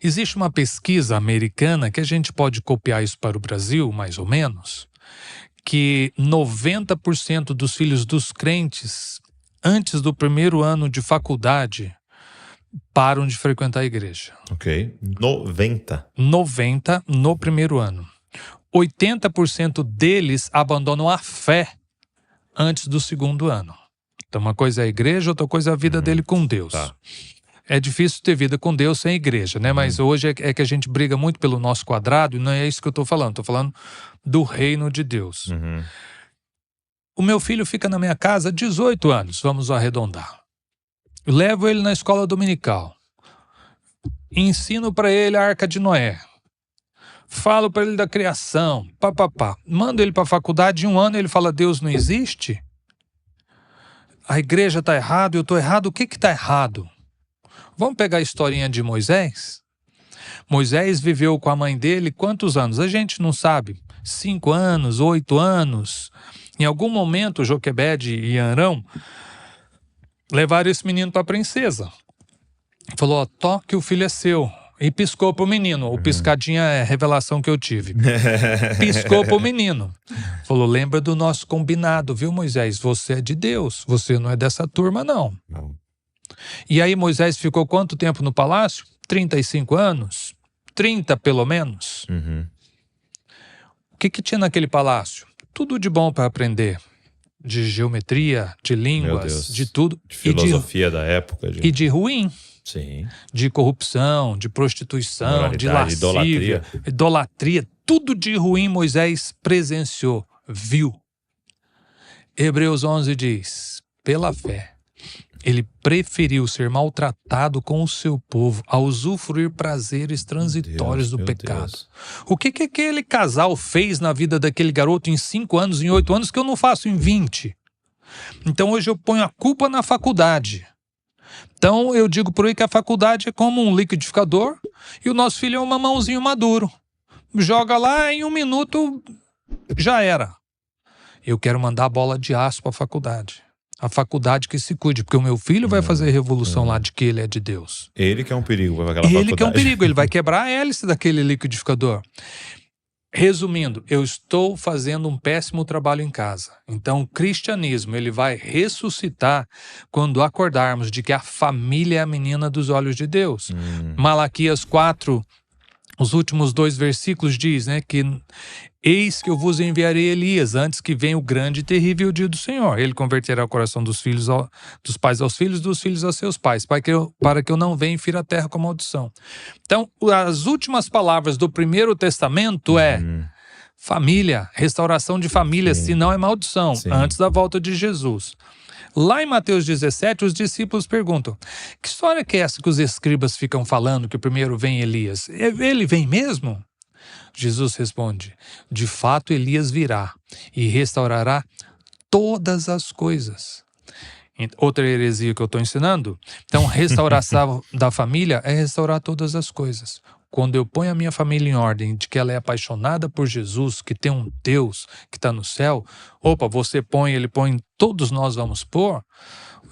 Existe uma pesquisa americana que a gente pode copiar isso para o Brasil, mais ou menos, que 90% dos filhos dos crentes, antes do primeiro ano de faculdade, param de frequentar a igreja. Ok. 90. 90% no primeiro ano. 80% deles abandonam a fé antes do segundo ano. Então, uma coisa é a igreja, outra coisa é a vida dele com Deus. Tá. É difícil ter vida com Deus sem igreja, né? Mas hoje é que a gente briga muito pelo nosso quadrado, e não é isso que eu estou falando. Estou falando do reino de Deus. O meu filho fica na minha casa há 18 anos, vamos arredondar. Eu levo ele na escola dominical. Ensino para ele a Arca de Noé. Falo para ele da criação. Mando ele para a faculdade, em um ano ele fala, Deus não existe? A igreja está errada, eu estou errado. O que está errado? Vamos pegar a historinha de Moisés? Moisés viveu com a mãe dele quantos anos? A gente não sabe. 5 anos, 8 anos. Em algum momento, Joquebede e Arão levaram esse menino para a princesa. Falou, toque, o filho é seu. E piscou pro menino. O piscadinha é a revelação que eu tive. Piscou pro menino. Falou, lembra do nosso combinado, viu, Moisés? Você é de Deus. Você não é dessa turma, não. E aí Moisés ficou quanto tempo no palácio? 35 anos? 30, pelo menos. O que tinha naquele palácio? Tudo de bom para aprender. De geometria, de línguas, de tudo. De filosofia da época. E de ruim. Sim. De corrupção, de prostituição, de lascívia, idolatria, tudo de ruim Moisés presenciou, viu. Hebreus 11 diz, pela fé, ele preferiu ser maltratado com o seu povo a usufruir prazeres transitórios do pecado. O que aquele casal fez na vida daquele garoto em 5 anos, em 8 anos, que eu não faço em 20? Então hoje eu ponho a culpa na faculdade. Então eu digo por aí que a faculdade é como um liquidificador e o nosso filho é um mamãozinho maduro. Joga lá, em 1 minuto já era. Eu quero mandar a bola de aço para a faculdade. A faculdade que se cuide, porque o meu filho vai fazer revolução lá de que ele é de Deus. Ele que é um perigo para aquela faculdade. Ele que é um perigo, ele vai quebrar a hélice daquele liquidificador. Resumindo, eu estou fazendo um péssimo trabalho em casa. Então, o cristianismo, ele vai ressuscitar quando acordarmos de que a família é a menina dos olhos de Deus. Malaquias 4, os últimos 2 versículos diz, né, que eis que eu vos enviarei Elias antes que venha o grande e terrível dia do Senhor. Ele converterá o coração dos pais aos filhos, dos filhos aos seus pais, para que eu não venha e fira a terra com maldição. Então, as últimas palavras do Primeiro Testamento é família, restauração de família, senão é maldição, antes da volta de Jesus. Lá em Mateus 17, os discípulos perguntam, que história que é essa que os escribas ficam falando, que primeiro vem Elias? Ele vem mesmo? Jesus responde, de fato Elias virá e restaurará todas as coisas. Outra heresia que eu estou ensinando, então restauração da família é restaurar todas as coisas. Quando eu ponho a minha família em ordem, de que ela é apaixonada por Jesus, que tem um Deus que está no céu, você põe, ele põe, todos nós vamos pôr,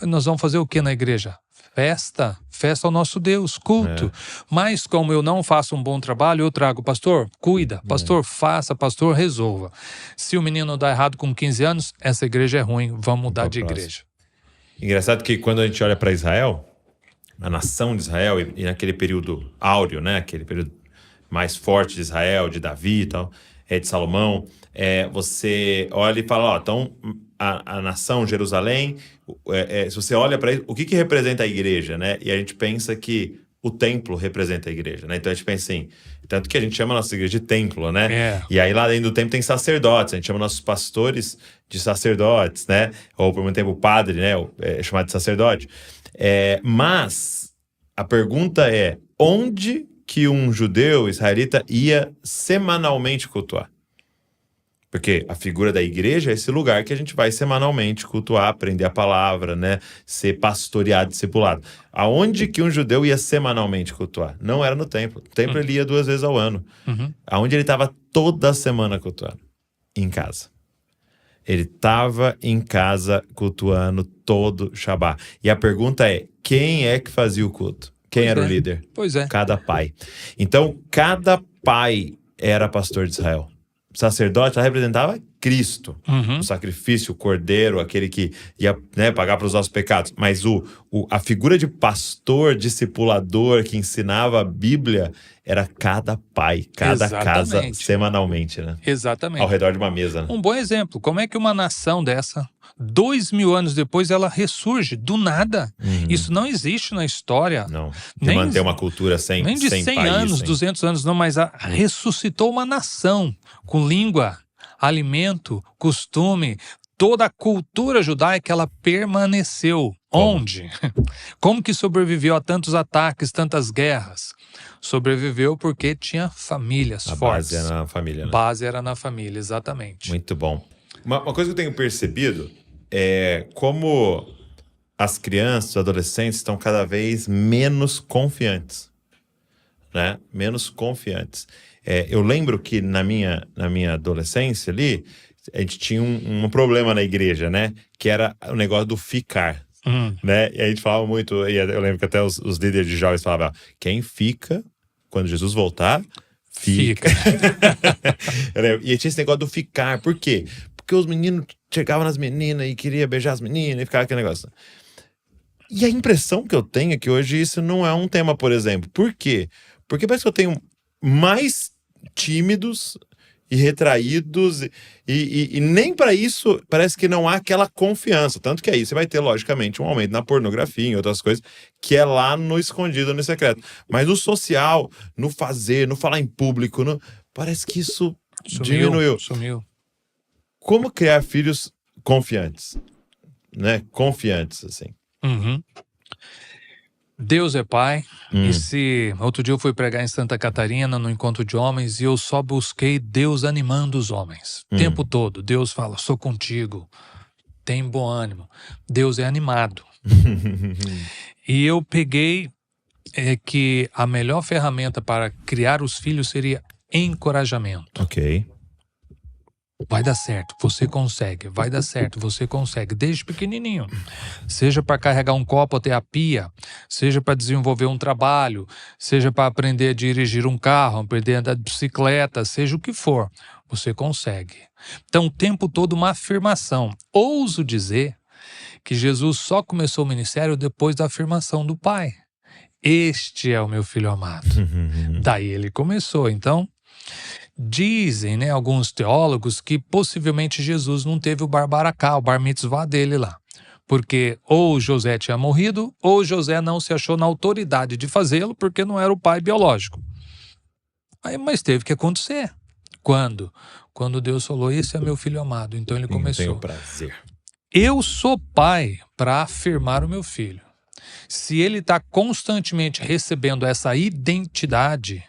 nós vamos fazer o que na igreja? Festa ao nosso Deus, culto. Mas como eu não faço um bom trabalho, eu trago, pastor, cuida, pastor, faça, pastor, resolva. Se o menino dá errado com 15 anos, essa igreja é ruim, vamos mudar de igreja. Engraçado que quando a gente olha para Israel, a nação de Israel, e naquele período áureo, né, aquele período mais forte de Israel, de Davi e tal, de Salomão, você olha e fala, então a nação Jerusalém, se você olha para isso, o que representa a igreja, né? E a gente pensa que o templo representa a igreja, né? Então a gente pensa assim, tanto que a gente chama a nossa igreja de templo, né? E aí lá dentro do templo tem sacerdotes, a gente chama nossos pastores de sacerdotes, né? Ou por muito tempo o padre, né? É chamado de sacerdote. Mas a pergunta é, onde que um judeu israelita ia semanalmente cultuar? Porque a figura da igreja é esse lugar que a gente vai semanalmente cultuar, aprender a palavra, né? Ser pastoreado, discipulado. Aonde que um judeu ia semanalmente cultuar? Não era no templo. O templo ele ia 2 vezes ao ano. Aonde ele estava toda semana cultuando? Em casa. Ele estava em casa cultuando todo Shabá. E a pergunta é, quem é que fazia o culto? Quem Pois era o é. líder? Pois é. Cada pai. Então, cada pai era pastor de Israel. O sacerdote representava Cristo. Uhum. O sacrifício, o cordeiro, aquele que ia, né, pagar para os nossos pecados. Mas a figura de pastor, discipulador, que ensinava a Bíblia, era cada pai, cada casa, Exatamente. semanalmente, né? Ao Exatamente. redor de uma mesa, né? Um bom exemplo. Como é que uma nação dessa, 2000 anos depois, ela ressurge do nada? Isso não existe na história. Não. De Nem- manter uma cultura sem Nem de 100 país, anos, sem... 200 anos, não, mas ressuscitou uma nação com língua, alimento, costume, toda a cultura judaica, ela permaneceu. Como? Onde? Como que sobreviveu a tantos ataques, tantas guerras? Sobreviveu porque tinha famílias A fortes. base é na família, né? Base era na família, exatamente. Muito bom. Uma coisa que eu tenho percebido é como as crianças, os adolescentes estão cada vez menos confiantes, né? Menos confiantes. Eu lembro que na minha adolescência ali, a gente tinha um problema na igreja, né? Que era o negócio do ficar, né? E a gente falava muito, e eu lembro que até os líderes de jovens falavam, quem fica, quando Jesus voltar, fica. Eu lembro. E tinha esse negócio do ficar. Por quê? Porque os meninos chegavam nas meninas e queria beijar as meninas e ficava aquele negócio. E a impressão que eu tenho é que hoje isso não é um tema, por exemplo. Por quê? Porque parece que eu tenho mais tímidos e retraídos e nem para isso parece que não há aquela confiança. Tanto que aí você vai ter, logicamente, um aumento na pornografia e outras coisas, que é lá no escondido, no secreto. Mas no social, no fazer, no falar em público, parece que isso diminuiu. Sumiu. Como criar filhos confiantes? Né? Confiantes, assim. Uhum. Deus é pai. E outro dia eu fui pregar em Santa Catarina, no encontro de homens, e eu só busquei Deus animando os homens. O tempo todo. Deus fala, sou contigo. Tem bom ânimo. Deus é animado. E eu peguei que a melhor ferramenta para criar os filhos seria encorajamento. Ok. Vai dar certo, você consegue. Vai dar certo, você consegue. Desde pequenininho. Seja para carregar um copo até a pia, seja para desenvolver um trabalho, seja para aprender a dirigir um carro, aprender a andar de bicicleta, seja o que for, você consegue. Então, o tempo todo uma afirmação. Ouso dizer que Jesus só começou o ministério depois da afirmação do Pai. Este é o meu filho amado. Daí ele começou. Então, dizem, né, alguns teólogos que possivelmente Jesus não teve o barbaracá, o bar mitzvah dele lá. Porque ou José tinha morrido, ou José não se achou na autoridade de fazê-lo, porque não era o pai biológico. Mas teve que acontecer. Quando? Quando Deus falou, esse é meu filho amado. Então ele começou. Tenho prazer. Eu sou pai para afirmar o meu filho. Se ele está constantemente recebendo essa identidade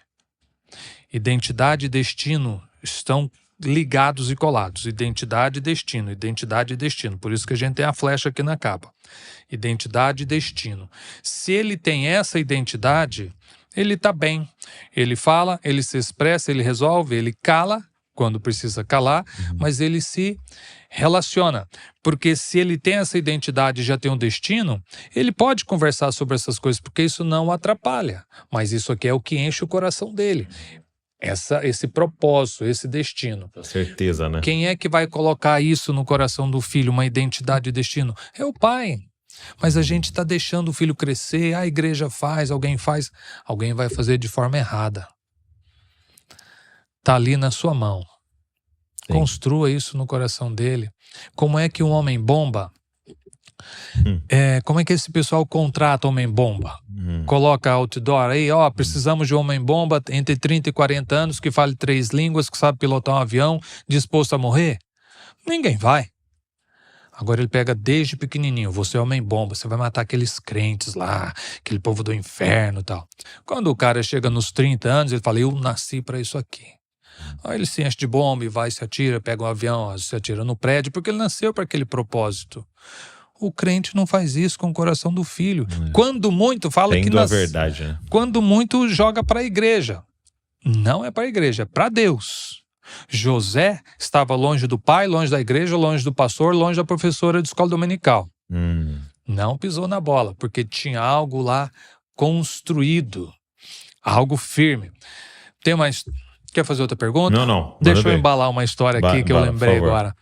e destino estão ligados e colados. Identidade e destino, identidade e destino. Por isso que a gente tem a flecha aqui na capa. Identidade e destino. Se ele tem essa identidade, ele está bem. Ele fala, ele se expressa, ele resolve, ele cala quando precisa calar, mas ele se relaciona. Porque se ele tem essa identidade e já tem um destino, ele pode conversar sobre essas coisas, porque isso não o atrapalha. Mas isso aqui é o que enche o coração dele. Esse propósito, esse destino. Certeza, né? Quem é que vai colocar isso no coração do filho, uma identidade e destino? É o pai. Mas a gente está deixando o filho crescer, a igreja faz, alguém vai fazer de forma errada. Está ali na sua mão. Sim. Construa isso no coração dele. Como é que um homem bomba... como é que esse pessoal contrata homem-bomba? Coloca outdoor aí, precisamos de um homem-bomba entre 30 e 40 anos, que fale 3 línguas, que sabe pilotar um avião, disposto a morrer? Ninguém vai. Agora ele pega desde pequenininho, você é homem-bomba, você vai matar aqueles crentes lá, aquele povo do inferno e tal. Quando o cara chega nos 30 anos, ele fala, eu nasci para isso aqui. Aí ele se enche de bomba e vai, se atira, pega um avião, se atira no prédio, porque ele nasceu para aquele propósito. O crente não faz isso com o coração do filho. Quando muito fala que a verdade, né? Quando muito joga para a igreja. Não é para a igreja, é para Deus. José estava longe do pai, longe da igreja, longe do pastor, longe da professora de escola dominical. Não pisou na bola, porque tinha algo lá construído, algo firme. Tem mais... Quer fazer outra pergunta? Não. Deixa eu Manda ver. embalar uma história aqui que eu Por lembrei favor. agora.